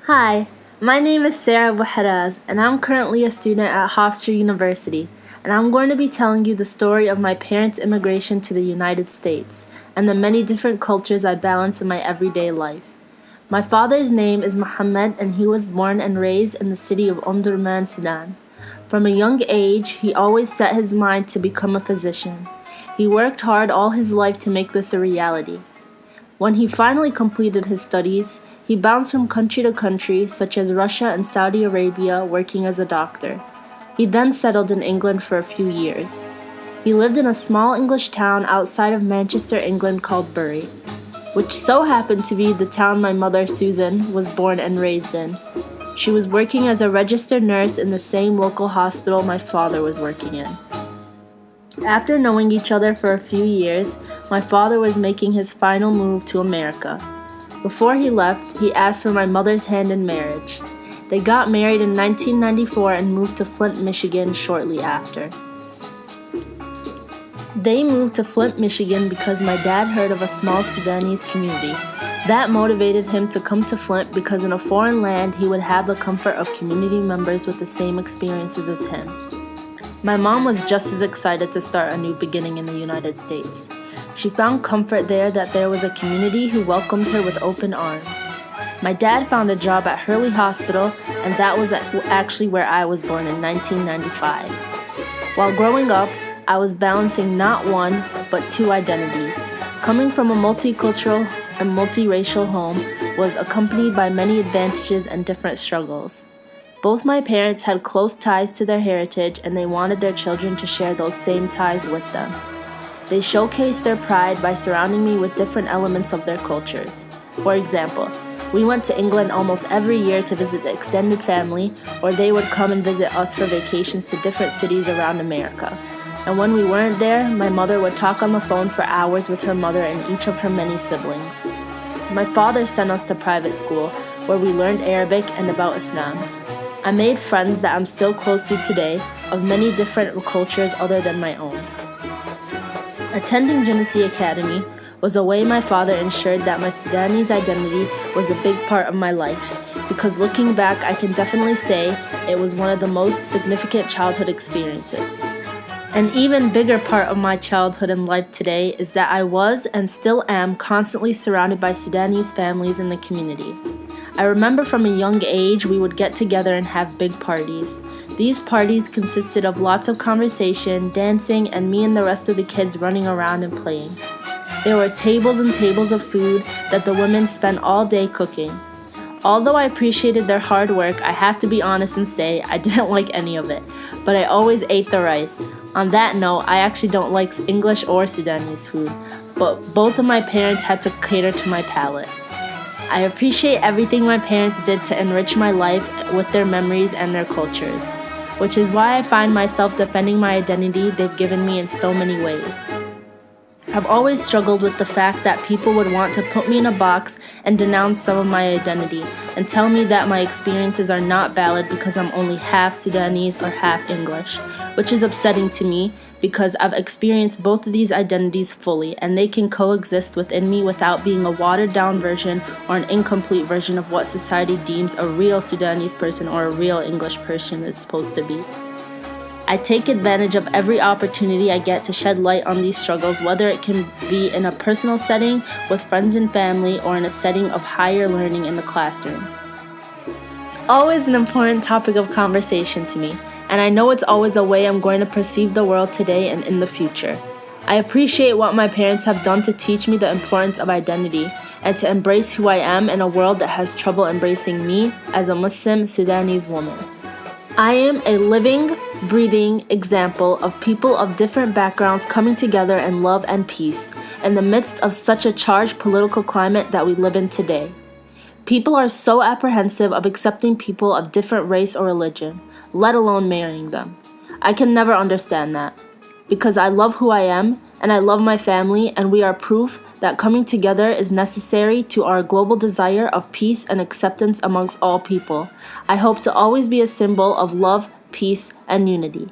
Hi, my name is Sarah Abuharaz, and I'm currently a student at Hofstra University, and I'm going to be telling you the story of my parents' immigration to the United States and the many different cultures I balance in my everyday life. My father's name is Mohammed, and he was born and raised in the city of Omdurman, Sudan. From a young age, he always set his mind to become a physician. He worked hard all his life to make this a reality. When he finally completed his studies, he bounced from country to country, such as Russia and Saudi Arabia, working as a doctor. He then settled in England for a few years. He lived in a small English town outside of Manchester, England called Bury, which so happened to be the town my mother, Susan, was born and raised in. She was working as a registered nurse in the same local hospital my father was working in. After knowing each other for a few years, my father was making his final move to America. Before he left, he asked for my mother's hand in marriage. They got married in 1994 and moved to Flint, Michigan shortly after. They moved to Flint, Michigan because my dad heard of a small Sudanese community. That motivated him to come to Flint because in a foreign land he would have the comfort of community members with the same experiences as him. My mom was just as excited to start a new beginning in the United States. She found comfort there that there was a community who welcomed her with open arms. My dad found a job at Hurley Hospital, and that was actually where I was born in 1995. While growing up, I was balancing not one, but two identities. Coming from a multicultural and multiracial home was accompanied by many advantages and different struggles. Both my parents had close ties to their heritage, and they wanted their children to share those same ties with them. They showcased their pride by surrounding me with different elements of their cultures. For example, we went to England almost every year to visit the extended family, or they would come and visit us for vacations to different cities around America. And when we weren't there, my mother would talk on the phone for hours with her mother and each of her many siblings. My father sent us to private school, where we learned Arabic and about Islam. I made friends that I'm still close to today, of many different cultures other than my own. Attending Genesee Academy was a way my father ensured that my Sudanese identity was a big part of my life, because looking back, I can definitely say it was one of the most significant childhood experiences. An even bigger part of my childhood and life today is that I was and still am constantly surrounded by Sudanese families in the community. I remember from a young age we would get together and have big parties. These parties consisted of lots of conversation, dancing, and me and the rest of the kids running around and playing. There were tables and tables of food that the women spent all day cooking. Although I appreciated their hard work, I have to be honest and say I didn't like any of it, but I always ate the rice. On that note, I actually don't like English or Sudanese food, but both of my parents had to cater to my palate. I appreciate everything my parents did to enrich my life with their memories and their cultures, which is why I find myself defending my identity they've given me in so many ways. I've always struggled with the fact that people would want to put me in a box and denounce some of my identity and tell me that my experiences are not valid because I'm only half Sudanese or half English, which is upsetting to me because I've experienced both of these identities fully and they can coexist within me without being a watered-down version or an incomplete version of what society deems a real Sudanese person or a real English person is supposed to be. I take advantage of every opportunity I get to shed light on these struggles, whether it can be in a personal setting with friends and family or in a setting of higher learning in the classroom. It's always an important topic of conversation to me, and I know it's always a way I'm going to perceive the world today and in the future. I appreciate what my parents have done to teach me the importance of identity and to embrace who I am in a world that has trouble embracing me as a Muslim Sudanese woman. I am a living, breathing example of people of different backgrounds coming together in love and peace in the midst of such a charged political climate that we live in today. People are so apprehensive of accepting people of different race or religion, let alone marrying them. I can never understand that, because I love who I am and I love my family, and we are proof that coming together is necessary to our global desire of peace and acceptance amongst all people. I hope to always be a symbol of love, peace, and unity.